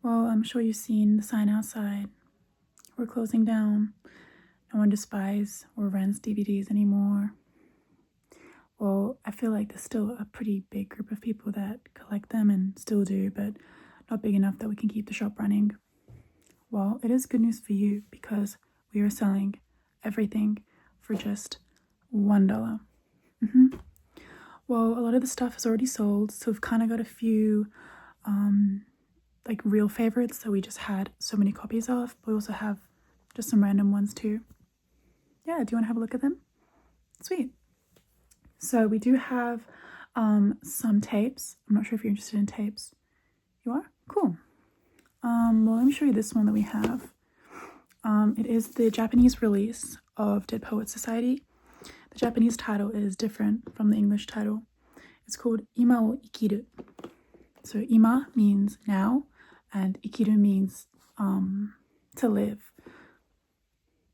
Well, I'm sure you've seen the sign outside. We're closing down. No one despises or rents DVDs anymore. Well, I feel like there's still a pretty big group of people that collect them and still do, but not big enough that we can keep the shop running. Well, it is good news for you because we are selling everything for just $1. Well, a lot of the stuff is already sold, so we've kind of got a few like real favorites that we just had so many copies of, but we also have just some random ones too. Yeah, do you want to have a look at them? Sweet. So we do have some tapes. I'm not sure if you're interested in tapes. You are? Cool. Well, let me show you this one that we have. It is the Japanese release of Dead Poets Society. The Japanese title is different from the English title. It's called Ima o Ikiru. So Ima means now, and Ikiru means to live.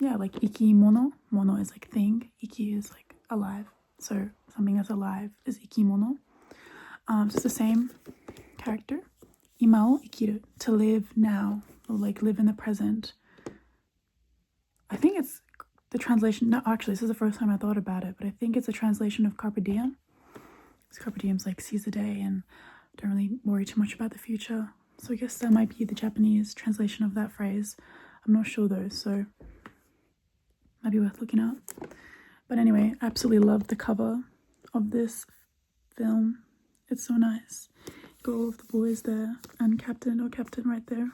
Yeah, like ikimono. Mono is like thing. Iki is like alive. So something that's alive is ikimono. So it's the same character. Ima o ikiru, to live now, or like live in the present. I think it's the translation. No, actually, this is the first time I thought about it, but I think it's a translation of carpe diem. Because carpe diem's like seize the day and don't really worry too much about the future. So I guess that might be the Japanese translation of that phrase. I'm not sure though, so might be worth looking up. But anyway, I absolutely love the cover of this film. It's so nice. Got all of the boys there and Captain right there.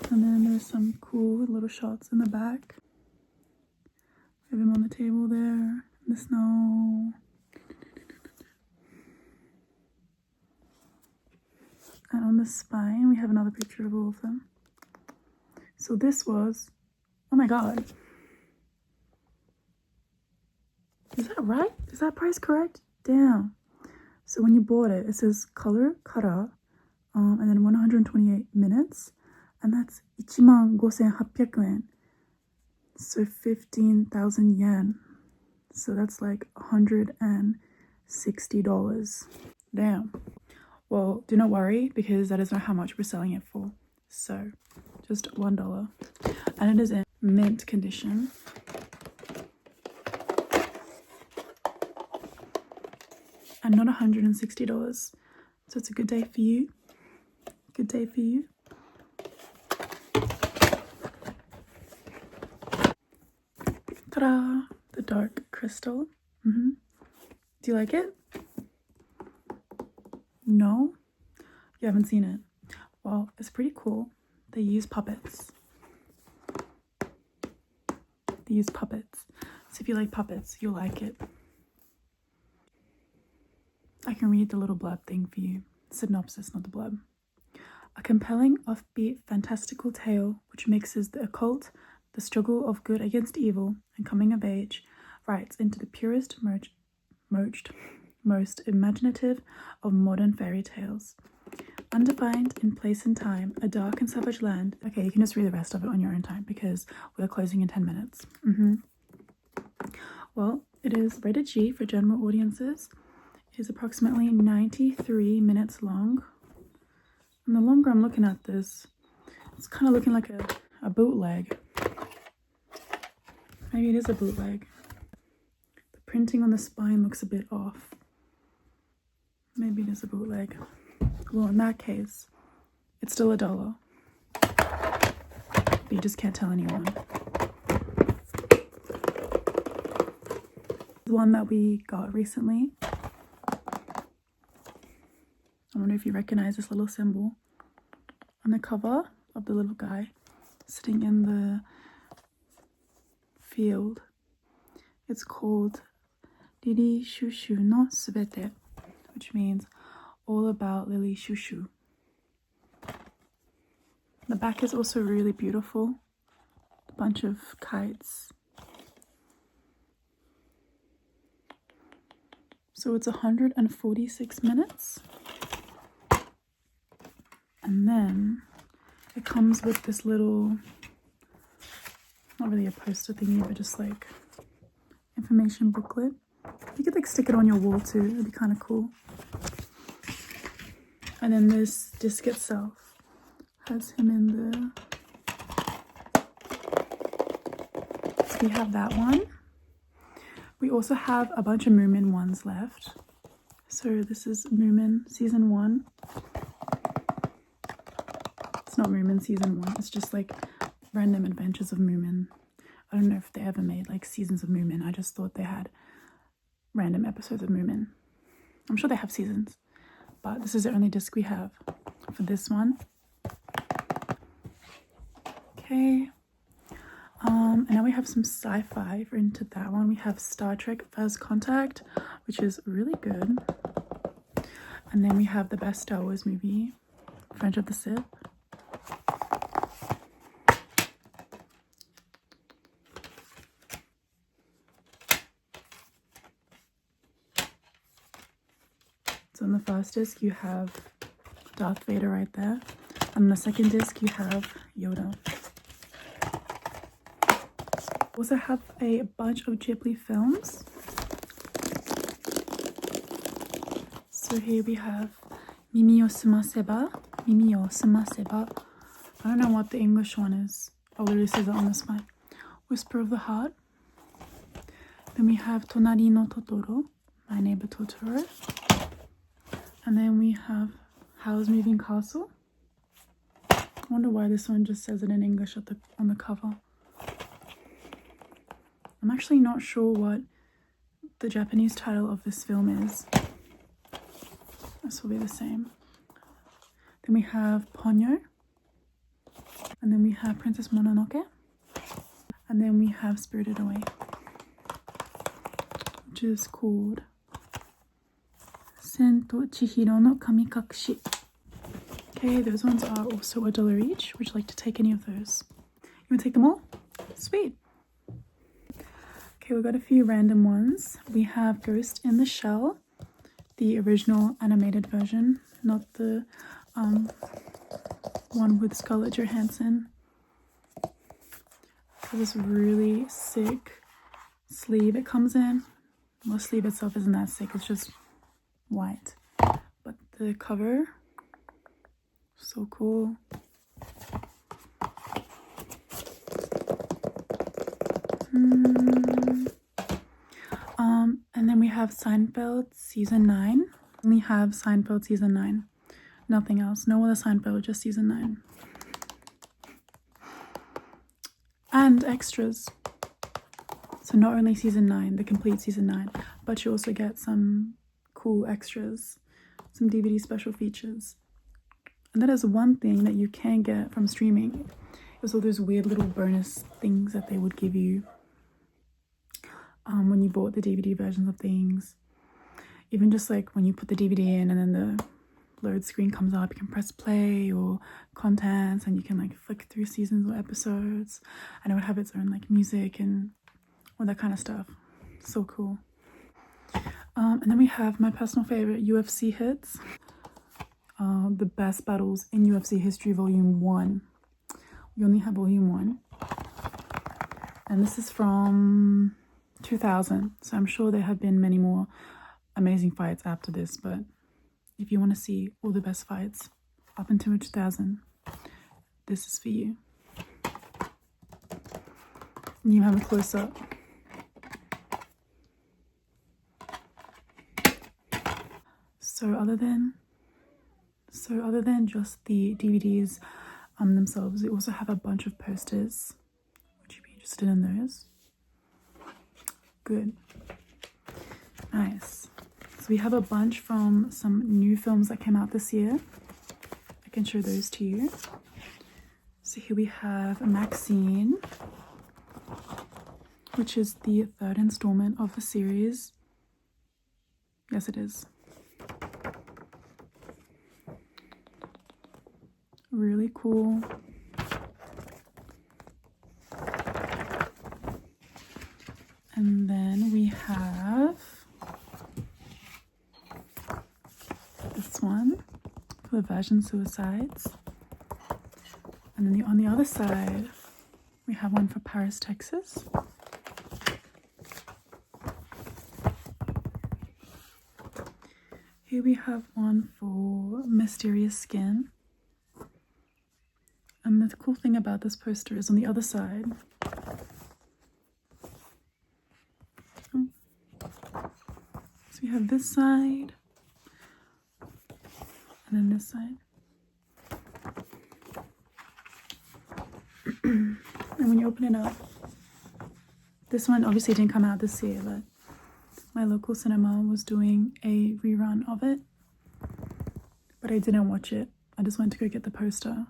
And then there's some cool little shots in the back. We have him on the table there in the snow. And on the spine, we have another picture of all of them. So this was, oh my god. Is that right? Is that price correct? Damn. So when you bought it, it says color, kara, and then 128 minutes. And that's 15,800 yen. So 15,000 yen. So that's like $160. Damn. Well, do not worry because that is not how much we're selling it for. So just $1. And it is in mint condition. And not $160. So it's a good day for you. Good day for you. Ta-da! The dark crystal. Do you like it? No? You haven't seen it? Well, it's pretty cool. They use puppets. So if you like puppets, you'll like it. I can read the little blurb thing for you. Synopsis, not the blurb. A compelling, offbeat, fantastical tale which mixes the occult, the struggle of good against evil, and coming of age, writes into the purest, most imaginative of modern fairy tales. Undefined in place and time, a dark and savage land. Okay, you can just read the rest of it on your own time because we're closing in 10 minutes. Well, it is rated G for general audiences. It is approximately 93 minutes long. And the longer I'm looking at this, it's kind of looking like a bootleg. Maybe it is a bootleg. The printing on the spine looks a bit off. Maybe it is a bootleg. Well, in that case, it's still $1. But you just can't tell anyone. The one that we got recently. I wonder if you recognize this little symbol on the cover of the little guy sitting in the field. It's called Riri Shushu no Subete, which means all about Lily Shushu. The back is also really beautiful. A bunch of kites. So it's 146 minutes. And then it comes with this little, not really a poster thingy, but just like information booklet. You could like stick it on your wall too, it'd be kind of cool. And then this disc itself has him in there. So we have that one. We also have a bunch of Moomin ones left. So this is Moomin season 1. It's not Moomin season 1, it's just like random adventures of Moomin. I don't know if they ever made like seasons of Moomin. I just thought they had random episodes of Moomin. I'm sure they have seasons, but this is the only disc we have for this one. Okay. And now we have some sci-fi. If we're into that one, we have Star Trek First Contact, which is really good. And then we have the best Star Wars movie, Revenge of the Sith. So on the first disc, you have Darth Vader right there. On the second disc, you have Yoda. Also have a bunch of Ghibli films. So here we have Mimi o Sumaseba. Mimi o Sumaseba. I don't know what the English one is. Oh, literally says it on this one. Whisper of the Heart. Then we have Tonari no Totoro, My Neighbor Totoro. And then we have Howl's Moving Castle. I wonder why this one just says it in English on the cover. I'm actually not sure what the Japanese title of this film is. This will be the same. Then we have Ponyo. And then we have Princess Mononoke. And then we have Spirited Away, which is called Sento Chihiro no Kamikakushi. Okay, those ones are also $1 each. Would you like to take any of those? You want to take them all? Sweet. Okay, we've got a few random ones. We have Ghost in the Shell, the original animated version, not the one with Scarlett Johansson. This really sick sleeve it comes in. Well, the sleeve itself isn't that sick, it's just white. But the cover, so cool. And then we have Seinfeld season 9. We have Seinfeld season 9. Nothing else. No other Seinfeld, just season 9. And extras. So not only season 9, the complete season 9, but you also get some cool extras, some DVD special features. And that is one thing that you can get from streaming. There's all those weird little bonus things that they would give you when you bought the DVD versions of things. Even just like when you put the DVD in and then the load screen comes up, you can press play or contents and you can like flick through seasons or episodes, and it would have its own like music and all that kind of stuff. So cool. And then we have my personal favorite, UFC hits. The best battles in UFC history, volume 1. We only have volume 1. And this is from 2000. So I'm sure there have been many more amazing fights after this, but if you want to see all the best fights up until 2000, this is for you. And you have a close-up. So other than just the DVDs themselves, we also have a bunch of posters. Would you be interested in those? Good. Nice. So we have a bunch from some new films that came out this year. I can show those to you. So here we have Maxine, which is the 3rd installment of the series. Yes, it is. Really cool. And then we have this one for the Virgin Suicides. And then on the other side, we have one for Paris, Texas. Here we have one for Mysterious Skin. And the cool thing about this poster is on the other side. Oh. So we have this side. And then this side. And when you open it up, this one obviously didn't come out this year, but my local cinema was doing a rerun of it. But I didn't watch it. I just went to go get the poster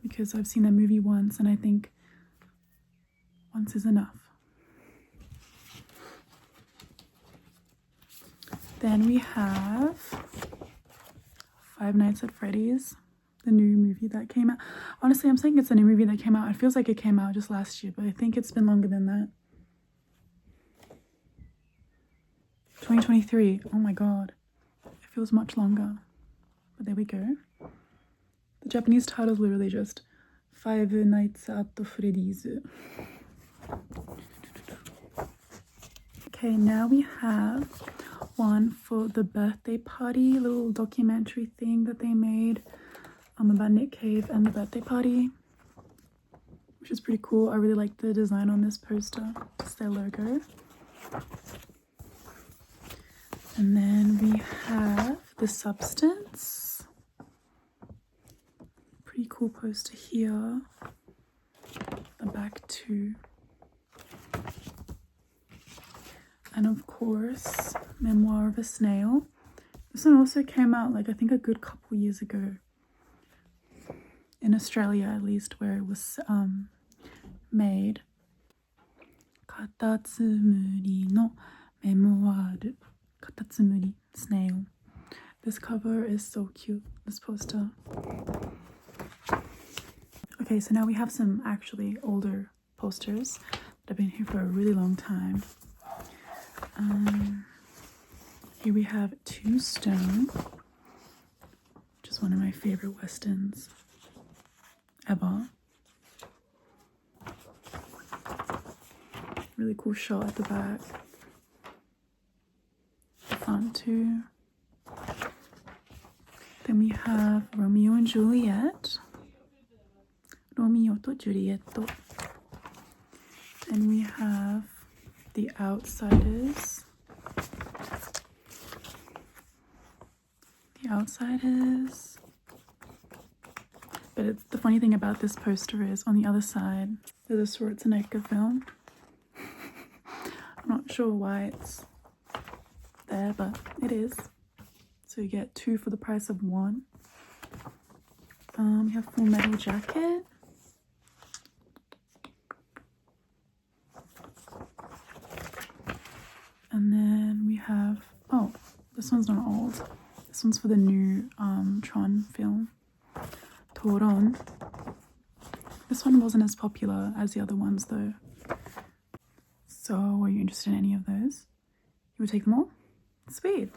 because I've seen that movie once and I think once is enough. Then we have Five Nights at Freddy's, the new movie that came out. Honestly, I'm saying it's a new movie that came out. It feels like it came out just last year, but I think it's been longer than that. 2023. Oh my god. It feels much longer. But there we go. The Japanese title is literally just Five Nights at Freddy's. Okay, now we have one for the birthday party, little documentary thing that they made about Nick Cave and the birthday party, which is pretty cool. I really like the design on this poster. It's their logo. And then we have The Substance. Pretty cool poster here. The back too. And of course, Memoir of a Snail. This one also came out like I think a good couple years ago. In Australia at least, where it was made. Katatsumuri no Memoir. Katatsumuri Snail. This cover is so cute, this poster. Okay, so now we have some actually older posters that have been here for a really long time. Here we have Tombstone, which is one of my favorite westerns ever. Really cool shot at the back. The front too. Then we have Romeo and Juliet. Romeo to Giulietto. Then we have The Outsiders. The Outsiders. But it's, the funny thing about this poster is on the other side, there's a Schwarzenegger film. I'm not sure why it's there, but it is. So you get two for the price of one. We have Full Metal Jacket. And then we have, oh, this one's not old. This one's for the new Tron film, Toron. This one wasn't as popular as the other ones though. So are you interested in any of those? You would take them all? Sweet.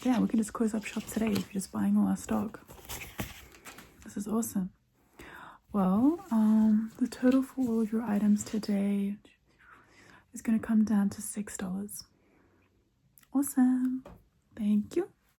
Yeah, we can just close up shop today if you're just buying all our stock. This is awesome. Well, the total for all of your items today is going to come down to $6. Awesome. Thank you.